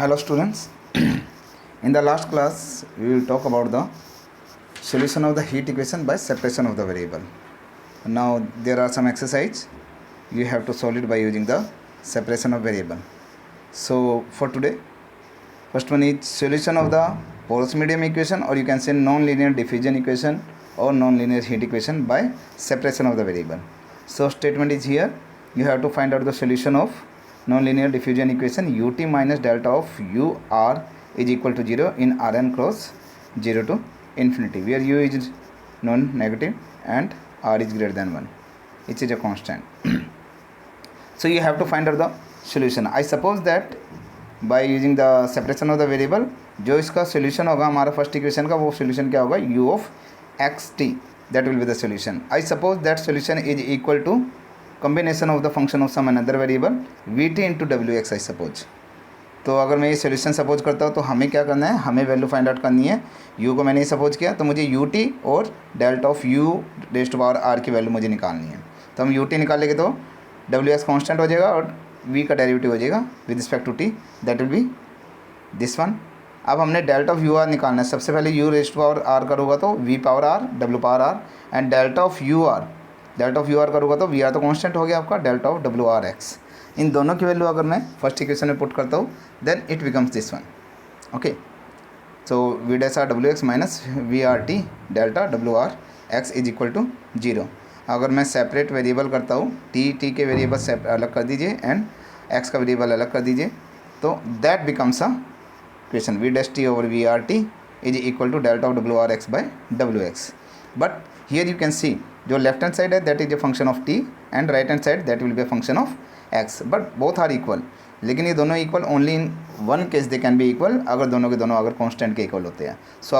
Hello students. In the last class we will talk about the solution of the heat equation by separation of the variable. Now there are some exercise you have to solve it by using the separation of variable. So for today, first one is solution of the porous medium equation, or you can say non-linear diffusion equation or non-linear heat equation by separation of the variable. So statement is here, you have to find out the solution of non-linear diffusion equation ut minus delta of ur is equal to 0 in Rn cross 0 to infinity, where u is non-negative and r is greater than 1. It is a constant. So you have to find out the solution. I suppose that by using the separation of the variable, जो इसका solution होगा हमारा first equation का, वो solution क्या होगा, u of xt, that will be the solution. I suppose that solution is equal to combination of the function of some another variable vt into wx, I suppose. तो अगर मैं ये solution suppose करता हूँ तो हमें क्या करना है, हमें वैल्यू फाइंड आउट करनी है. u को मैंने ये सपोज किया तो मुझे ut और delta of u raised to power r की वैल्यू मुझे निकालनी है. तो हम ut निकाल लेंगे तो ws कांस्टेंट हो जाएगा और v का डेरिवेटिव हो जाएगा with respect to t, that will be this one. अब हमने डेल्टा ऑफ यू आर निकालना है. सबसे पहले u raised to power r करूँगा तो v power r w power r, and delta of U R करूँगा तो वी आर तो कांस्टेंट हो गया आपका, delta of W R X. इन दोनों की वैल्यू अगर मैं फर्स्ट इक्वेशन में पुट करता हूँ then it becomes this one. Okay, so V dash R W X minus V are T delta W are X is equal to 0. अगर मैं सेपरेट वेरिएबल करता हूँ, टी के वेरिएबल अलग कर दीजिए एंड एक्स का वेरिएबल अलग कर दीजिए, तो that becomes a equation V dash T over V are T is equal to delta of W R X by W X. But here you can see जो left hand side है that is a function of T and right hand side that will be a function of X, but both are equal. लेकिन ये दोनों equal only in one case they can be equal, अगर दोनों के दोनों अगर constant के equal होते हैं. So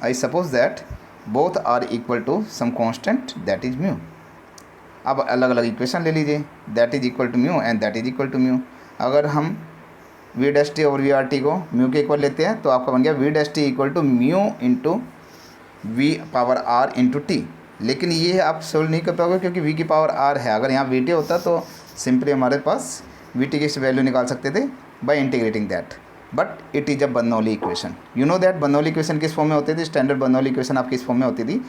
I suppose that both are equal to some constant that is mu. अब अलग अलग इक्वेशन ले लीजिए, that is equal to mu and that is equal to mu. अगर हम वी डैश टी और वी आर टी को mu के इक्वल लेते हैं तो आपका बन गया we dash T equal to mu into V power R into T. लेकिन ये आप सोल्व नहीं कर पाओगे क्योंकि v की पावर r है. अगर यहाँ vt होता तो सिंपली हमारे पास vt की वैल्यू निकाल सकते थे by integrating that, but it is a Bernoulli equation. You know that Bernoulli equation किस फॉर्म में होती थी, स्टैंडर्ड बर्नौली इक्वेशन आपकी इस फॉर्म में होती थी,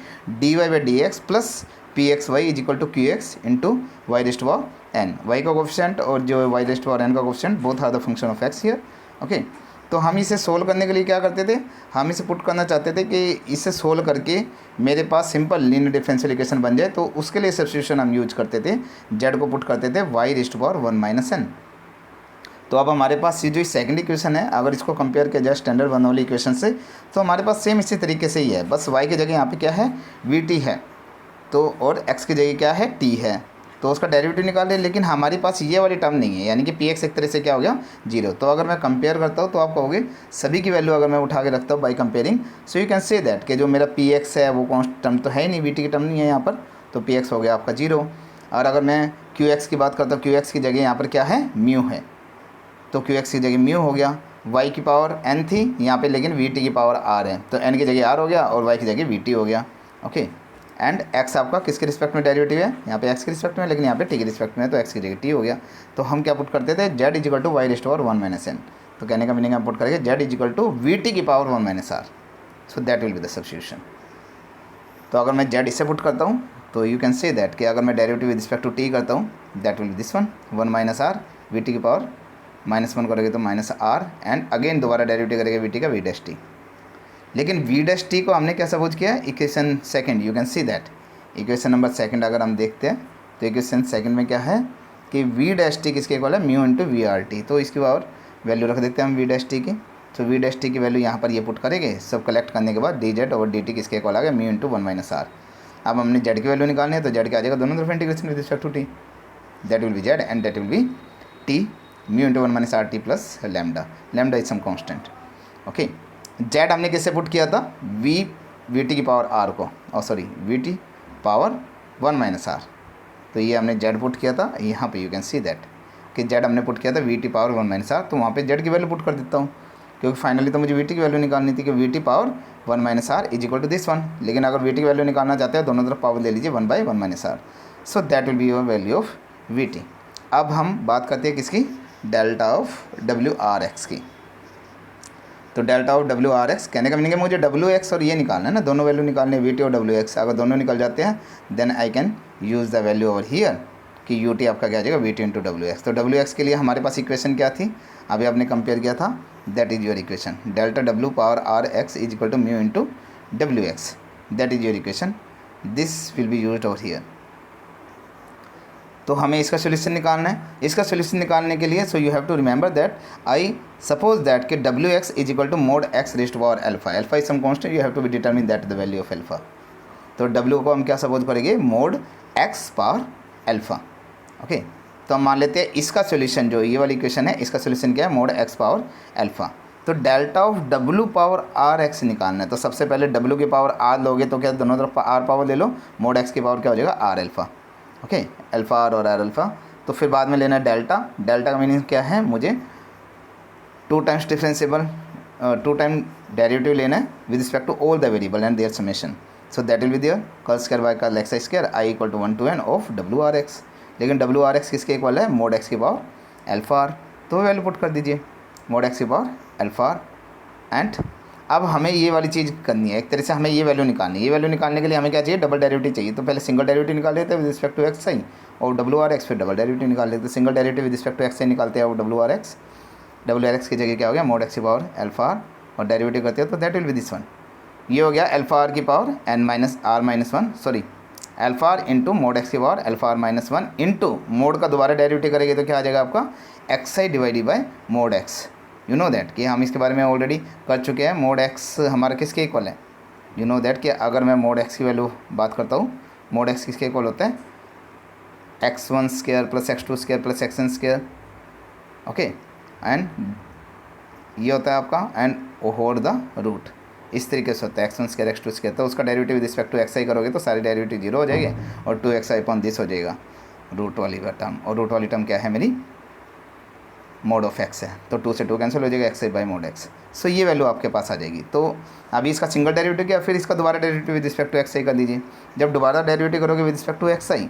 dy by D X plus P X Y is equal to Q X into Y raised to power N. Y का कोफिशिएंट और जो Y raised to power N का coefficient both are the function of X here. Okay, तो हम इसे solve करने के लिए क्या करते थे, हम इसे पुट करना चाहते थे कि इसे सोल्व करके मेरे पास सिंपल लीनियर डिफरेंशियल इक्वेशन बन जाए. तो उसके लिए सब्स्टिट्यूशन हम यूज करते थे, जेड को पुट करते थे y raised to power 1 minus N. तो अब हमारे पास ये जो सेकंड इक्वेशन है, अगर इसको कंपेयर किया जाए स्टैंडर्ड बर्नौली इक्वेशन से, तो हमारे पास सेम इसी तरीके से ही है. बस वाई की जगह यहाँ पे क्या है, वी टी है, तो और एक्स की जगह क्या है, टी है, तो उसका डेरिवेटिव निकाल लें. लेकिन हमारे पास ये वाली टर्म नहीं है, यानी कि पी एक्स एक तरह से क्या हो गया, 0. तो अगर मैं कंपेयर करता हूँ तो आप कहोगे सभी की वैल्यू अगर मैं उठा के रखता हूँ by comparing, so you can say that कि जो मेरा पी एक्स है वो कौन टर्म तो है ही नहीं, वी टी की टर्म नहीं है यहाँ पर, तो पी एक्स हो गया आपका 0. और अगर मैं क्यू एक्स की बात करता हूँ, क्यू एक्स की जगह यहाँ पर क्या है, म्यू है, तो क्यू एक्स की जगह म्यू हो गया. वाई की पावर एन थी यहाँ पर, लेकिन वी टी की पावर आर है, तो एन की जगह आर हो गया और वाई की जगह वी टी हो गया. ओके, एंड x आपका किसके रिस्पेक्ट में डेरिवेटिव है, यहाँ पे x के रिस्पेक्ट में, लेकिन यहाँ पे t के रिस्पेक्ट में है, तो x की जगह t हो गया. तो हम क्या पुट करते थे, z is equal to Y raised to power 1 minus N. तो कहने का मीनिंग हम पुट करेंगे z is equal to V T की power 1 minus are. So that will be the substitution. तो अगर मैं z इससे पुट करता हूँ तो यू कैन से दैट कि अगर मैं derivative with respect to t करता हूँ that will be this one 1 minus r, v T की पावर -1 करेंगे तो माइनस आर, एंड अगेन दोबारा डेरिवेटिव करेंगे वी टी का वी डैश टी. लेकिन वी डैश टी को हमने क्या सपोज किया, equation second, you can see that equation number second अगर हम देखते हैं तो इक्वेशन सेकंड में क्या है कि वी डैश टी किसके इक्वल है, mu into v are t. तो इसकी पावर वैल्यू रख देते हैं हम वी डैश टी की. तो वी डैश टी की वैल्यू यहाँ पर ये पुट करेंगे, सब कलेक्ट करने के बाद D Z over D T किसके इक्वल आ गया, म्यू इंटू 1 माइनस आर. अब हमने जेड की वैल्यू निकालनी है तो जेड के आ जाएगा दोनों तरफ integration with respect to t, that will be z and that will be t mu into 1 minus r t plus lambda. Lambda is some constant. Okay, z हमने किससे पुट किया था, वी टी की power r को, और sorry v t power 1 minus r. तो ये हमने जेड पुट किया था, यहाँ पे यू कैन सी दैट कि जेड हमने पुट किया था v t power 1 minus r. तो वहाँ पे जेड की वैल्यू पुट कर देता हूँ क्योंकि फाइनली तो मुझे वी टी की वैल्यू निकालनी थी कि v t power 1 minus r is equal to this one. लेकिन अगर वी टी की वैल्यू निकालना चाहते हैं दोनों तरफ पावर ले लीजिए 1 by 1 minus are. So that will be your value of v t. अब हम बात करते हैं किसकी, delta of W R x की. तो delta of W R x, कहने का मीनिंग है मुझे डब्ल्यू एक्स और ये निकालना है ना, दोनों वैल्यू निकालने वी टी और डब्ल्यू एक्स। अगर दोनों निकल जाते हैं then I can use the value over here कि यू टी आपका क्या आ जाएगा v t into W x. तो डब्ल्यू एक्स के लिए हमारे पास इक्वेशन क्या थी, अभी आपने कंपेयर किया था, that is your equation, delta W power are X is equal to mu into W X, that is your equation, this will be used over here. तो हमें इसका सोल्यूशन निकालना है। इसका सोल्यूशन निकालने के लिए so you have to remember that I suppose that कि W X is equal to mod X raised power alpha, alpha is some constant, you have to be determine that the value of alpha. तो W को हम क्या suppose करेंगे, mod x power alpha. Okay, तो हम मान लेते हैं इसका सोल्यूशन जो ये वाली इक्वेशन है, इसका सोल्यूशन क्या है, मोड एक्स पावर अल्फा। तो डेल्टा ऑफ डब्ल्यू पावर आर एक्स निकालना है। तो सबसे पहले डब्ल्यू की पावर आर लोगे तो क्या दोनों तरफ आर पावर ले लो, मोड एक्स की पावर क्या हो जाएगा, r alpha. Okay, alpha are और आर अल्फा। तो फिर बाद में लेना है डेल्टा, डेल्टा का मीनिंग क्या है, मुझे 2 टाइम्स डिफरेंशिएबल 2 टाइम डेरिवेटिव लेना है with respect to all the variable and their summation. So that will be their curl square by curl x square i equal to 1 to n of W R x. लेकिन डब्ल्यू are x किसके equal है, mod x की power alpha r. तो value put कर दीजिए, mod x की power alpha r. And अब हमें ये वाली चीज़ करनी है, एक तरह से हमें ये वैल्यू निकालनी है। ये वैल्यू निकालने के लिए हमें क्या चाहिए, डबल डेरिवेटिव चाहिए। तो पहले सिंगल डेरिवेटिव निकाल लेते हैं with respect to X I और डब्ल्यू आर एक्स, फिर डबल डेरिवेटिव निकाल लेते हैं। Single derivative with respect to X I निकालते हैं और डब्ल्यू आर एक्स की जगह क्या हो गया, मोड एक्स की पावर अल्फा आर, और डेरिवेटिव करते हो तो that will be this one. ये हो गया अल्फा आर की power N minus R minus one, sorry alpha R into mod x की power alpha are minus one into mod का दोबारा डेरिवेटिव करेंगे तो क्या आ जाएगा आपका, X I divided by mod X. You know that कि हम इसके बारे में ऑलरेडी कर चुके हैं। मोड एक्स हमारा किसके इक्वल है, यू नो दैट कि अगर मैं मोड एक्स की वैल्यू बात करता हूँ, मोड एक्स किसके इक्वल होता है, x1 square plus x2 square plus xn square. Okay, and ये होता है आपका एंड ओवर द रूट, इस तरीके से होता है x1 स्क्वायर x2 स्क्वायर। तो उसका derivative with respect to xi करोगे तो सारे डेरिवेटिव जीरो हो जाएंगे और 2xi अपॉन दिस हो जाएगा रूट वाली टर्म, और रूट वाली टर्म क्या है मेरी, मोड ऑफ एक्स है। तो 2 से 2 कैंसिल हो जाएगा, एक्स बाई मोड एक्स। सो ये वैल्यू आपके पास आ जाएगी। तो अभी इसका सिंगल डेरिवेटिव किया, फिर इसका दोबारा derivative with respect to X I कर दीजिए। जब दोबारा डेरिवेटिव करोगे with respect to X I,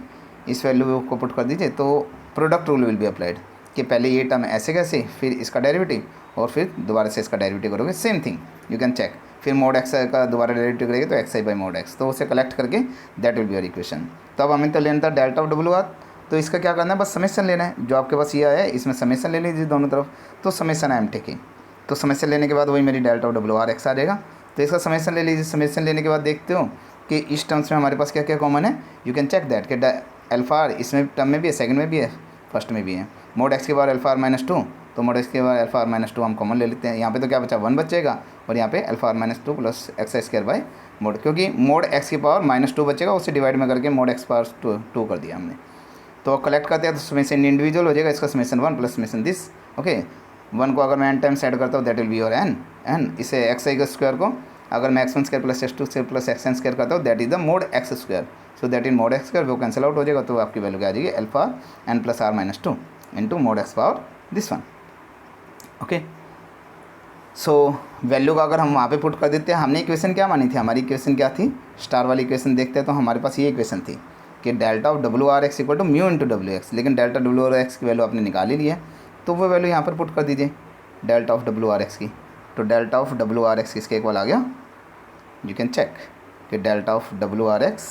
इस वैल्यू को पुट कर दीजिए तो product rule will be applied कि पहले ये टर्म ऐसे कैसे, फिर इसका डेरिवेटिव और फिर दोबारा से इसका डेरिवेटिव करोगे, same thing you can check. फिर मोड एक्स का दोबारा डेरिवेटिव करेंगे तो x i by mod x, तो उसे कलेक्ट करके that will be your equation. तो अब हमें तो लेना था डेल्टा ऑफ डब्ल्यू आर, तो इसका क्या करना है, बस समेशन लेना है। जो आपके पास ये आया है इसमें समेशन ले लीजिए दोनों तरफ, तो समेशन आई एम टेकिंग। तो समेशन लेने के बाद वही मेरी delta of W R X आ जाएगा। तो इसका समेशन ले लीजिए। समेशन लेने के बाद देखते हो कि इस टर्म्स में हमारे पास क्या क्या कॉमन है, यू कैन चेक दैट कि अल्फा आर इसमें टर्म में भी है, सेकंड में भी है, फर्स्ट में भी है। मोड एक्स के बाद अल्फा आर माइनस टू, तो मोड एक्स के बाद अल्फा आर माइनस टू हम कॉमन ले लेते हैं। यहाँ पे तो क्या बचा, 1 बचेगा और यहाँ पे alpha are minus two plus x square by mod, क्योंकि मोड एक्स की पावर -2 बचेगा, उससे डिवाइड में करके मोड एक्स पावर 2 कर दिया हमने। तो कलेक्ट करते हैं तो समेशन इंडिविजुअल हो जाएगा, इसका summation 1 plus summation this. Okay, 1 को अगर मैं n टाइम्स ऐड करता हूँ that will be your n, इसे एक्स आई का स्क्वायर को अगर मैं x1 square plus x2 square plus xn square करता हूँ that is the mod x square. So that in mod x square वो कैंसिल आउट हो जाएगा, तो आपकी वैल्यू क्या आ जाएगी, alpha n plus r minus two into mod x power this one. Okay, so value का अगर हम वहाँ पे पुट कर देते हैं, हमने इक्वेशन क्या मानी थी, हमारी इक्वेशन क्या थी, स्टार वाली इक्वेशन देखते हैं तो हमारे पास ये इक्वेशन थी कि delta of W R X equal to mu into W X. लेकिन डेल्टा डब्ल्यू आर एक्स की वैल्यू आपने निकाल ही ली है, तो वो वैल्यू यहाँ पर पुट कर दीजिए delta of W R x की। तो delta of W R x किसके इक्वल आ गया, यू कैन चेक कि delta of W R X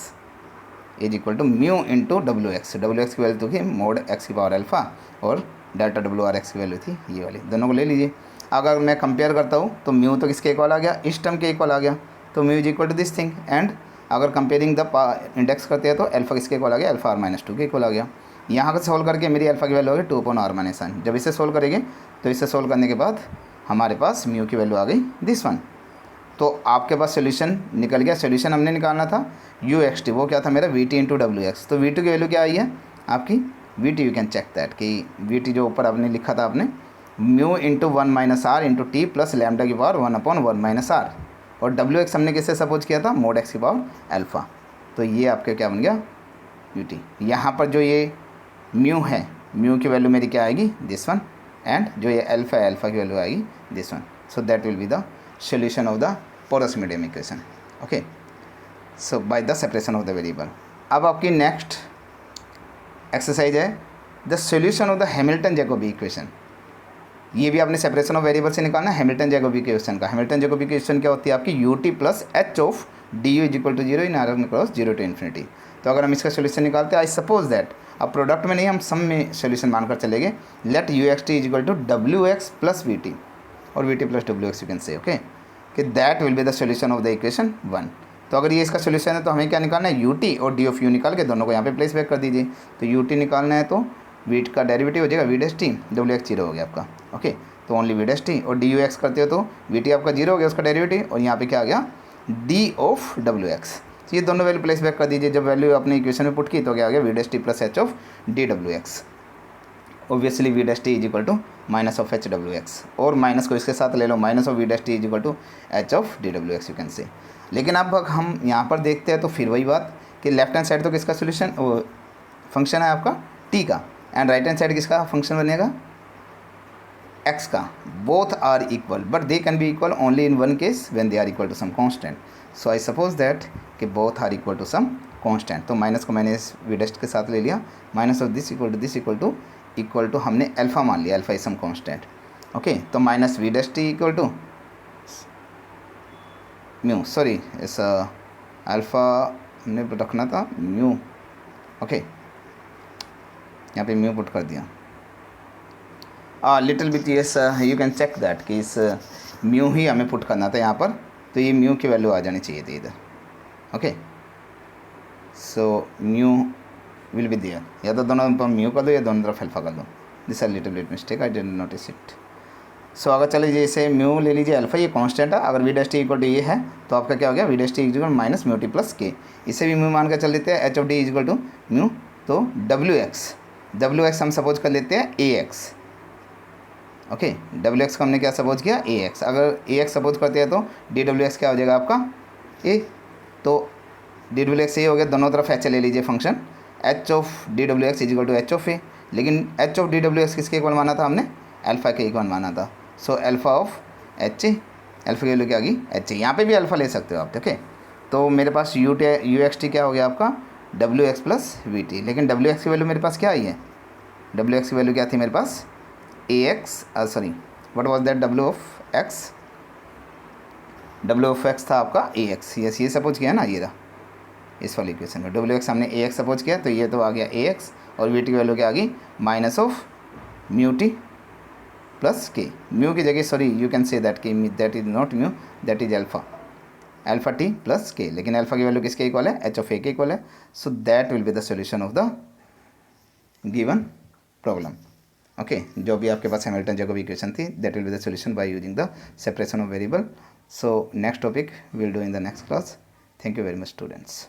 is equal to mu into W X की वैल्यू तो थी मोड एक्स की पावर अल्फा, और डेल्टा डब्ल्यू आर एक्स की वैल्यू थी ये वाली, दोनों को ले लीजिए। अगर मैं कंपेयर करता हूँ तो म्यू तो किसके इक्वल आ गया, इस टर्म के इक्वल आ गया, तो mu is equal to this thing. And अगर कंपेयरिंग द इंडेक्स करते हैं तो अल्फा किसके इक्वल आ गया, अल्फा आर माइनस टू के इक्वल आ गया। यहाँ से सोल्व करके मेरी अल्फा की वैल्यू आ गई 2/r माइनस वन। जब इसे सोल्व करेंगे तो इसे सोल्व करने के बाद हमारे पास म्यू की वैल्यू आ गई दिस वन। तो आपके पास सोल्यूशन निकल गया। सोल्यूशन हमने निकालना था यू एक्स टी, वो क्या था मेरा v t into W x. तो वी टू की वैल्यू क्या आई है आपकी, v t, you can check that कि वी टी जो ऊपर आपने लिखा था आपने mu into 1 minus r into t plus lambda की पावर 1/1 माइनस आर, और डब्ल्यू एक्स हमने किससे सपोज किया था, मोड एक्स की पावर अल्फा। तो ये आपके क्या बन गया यू टी। यहाँ पर जो ये म्यू है, म्यू की वैल्यू मेरी क्या आएगी दिस वन, एंड जो ये अल्फा है अल्फा की वैल्यू आएगी this one. So that will be the solution of the porous medium equation. Okay, so by the separation of the variable. अब आपकी नेक्स्ट एक्सरसाइज है the solution of the Hamilton Jacobi equation. ये भी आपने separation of variable से निकालना है Hamilton Jacobi के क्वेश्चन का। हैमिल्टन जैकोबी की क्वेश्चन क्या होती है आपकी, u t plus H of d u is equal to zero in r n cross zero to infinity. तो अगर हम इसका सोल्यूशन निकालते हैं, आई सपोज दैट, अब प्रोडक्ट में नहीं, हम सम में सोल्यूशन मानकर चलेंगे, let U X T is equal to W X plus V T और V T plus W X you can say, okay, कि that will be the solution of the equation 1। तो अगर ये इसका सोल्यूशन है तो हमें क्या निकालना है, यू टी और डी ऑफ यू निकाल के दोनों को यहाँ पे प्लेस बैक कर दीजिए। तो यू टी निकालना है तो वी का डेरिवेटिव हो जाएगा वी डैश टी, डब्ल्यू एक्स जीरो हो गया आपका, ओके। तो ओनली वी डैश टी, और डी यू एक्स करते हो तो वी टी आपका जीरो हो गया उसका डेरिवेटिव, और यहाँ पे क्या आ गया डी ऑफ डब्ल्यू एक्स। तो ये दोनों वैल्यू प्लेस बैक कर दीजिए। जब वैल्यू अपने इक्वेशन में पुट की तो क्या आ गया, we dash T plus H of D W X. Obviously V dash T is equal to minus of H W X, और माइनस को इसके साथ ले लो, minus of V dash T is equal to H of D W X you can say. लेकिन अब हम यहाँ पर देखते हैं तो फिर वही बात कि लेफ्ट हैंड साइड तो किसका सोल्यूशन फंक्शन है आपका टी का, एंड राइट हैंड साइड किसका फंक्शन बनेगा, एक्स का। Both are equal but they can be equal only in one case when they are equal to some constant. So I suppose that कि both are equal to some constant. तो minus को मैंने इस V dash के साथ ले लिया, minus of this equal to हमने अल्फा मान लिया, alpha is some constant, okay. तो minus we dash T equal to mu, sorry इस अल्फ़ा हमने रखना था म्यू, ओके, यहाँ पे म्यू पुट कर दिया। Little bit yes you can check that कि इस म्यू ही हमें पुट करना था यहाँ पर, तो ये म्यू की वैल्यू आ जानी चाहिए थी इधर, okay. So mu will be there, या तो दोनों पर म्यू कर दो या दोनों तरफ अल्फा कर दो। This are little bit mistake, I didn't notice it. So अगर चलिए जैसे म्यू ले लीजिए अल्फा, ये कांस्टेंट है, अगर v dash T equal to ये है तो आपका क्या हो गया, we dash T equal minus mu T plus k. इसे भी म्यू मान कर चल लेते हैं, h of d equal to mu, तो डब्ल्यू एक्स हम सपोज कर लेते हैं ए एक्स, ओके। डब्ल्यू एक्स को हमने क्या सपोज किया, ए एक्स। अगर ए एक्स सपोज करते हैं तो डी डब्ल्यू एक्स क्या हो जाएगा आपका ए, तो डी डब्ल्यू एक्स ए हो गया, दोनों तरफ एच ले लीजिए function, H of D W X equal to H of A. लेकिन H of D W X किसके इक्वल माना था हमने, अल्फा के इक्वल माना था। So alpha of H A, alpha की वैल्यू क्या आ गई एच ए, यहाँ पे भी अल्फा ले सकते हो आप, ओके। तो मेरे पास यू एक्स टी क्या हो गया आपका, W X plus V T. लेकिन डब्ल्यू एक्स की वैल्यू मेरे पास क्या आई है, डब्ल्यू एक्स की वैल्यू क्या थी मेरे पास, A X, sorry what was that, W of X था आपका ए एक्स, यस ये सपोज किया ना, ये रहा इस वाली इक्वेशन में डब्ल्यू एक्स हमने ए एक्स सपोज किया, तो ये तो आ गया ए एक्स, और वी टी की वैल्यू क्या आ गई, minus of mu T plus K. Mu की जगह sorry you can say that कि that is not mu, that is alpha T plus K. लेकिन अल्फा की वैल्यू किसके इक्वल है, एच ऑफ ए के इक्वल है। सो that will be the solution of the given problem, okay. जो भी आपके पास हैमिल्टन जैकोबी इक्वेशन थी, that will be the solution by using the separation of variable. So next topic will do in the next class. Thank you very much students.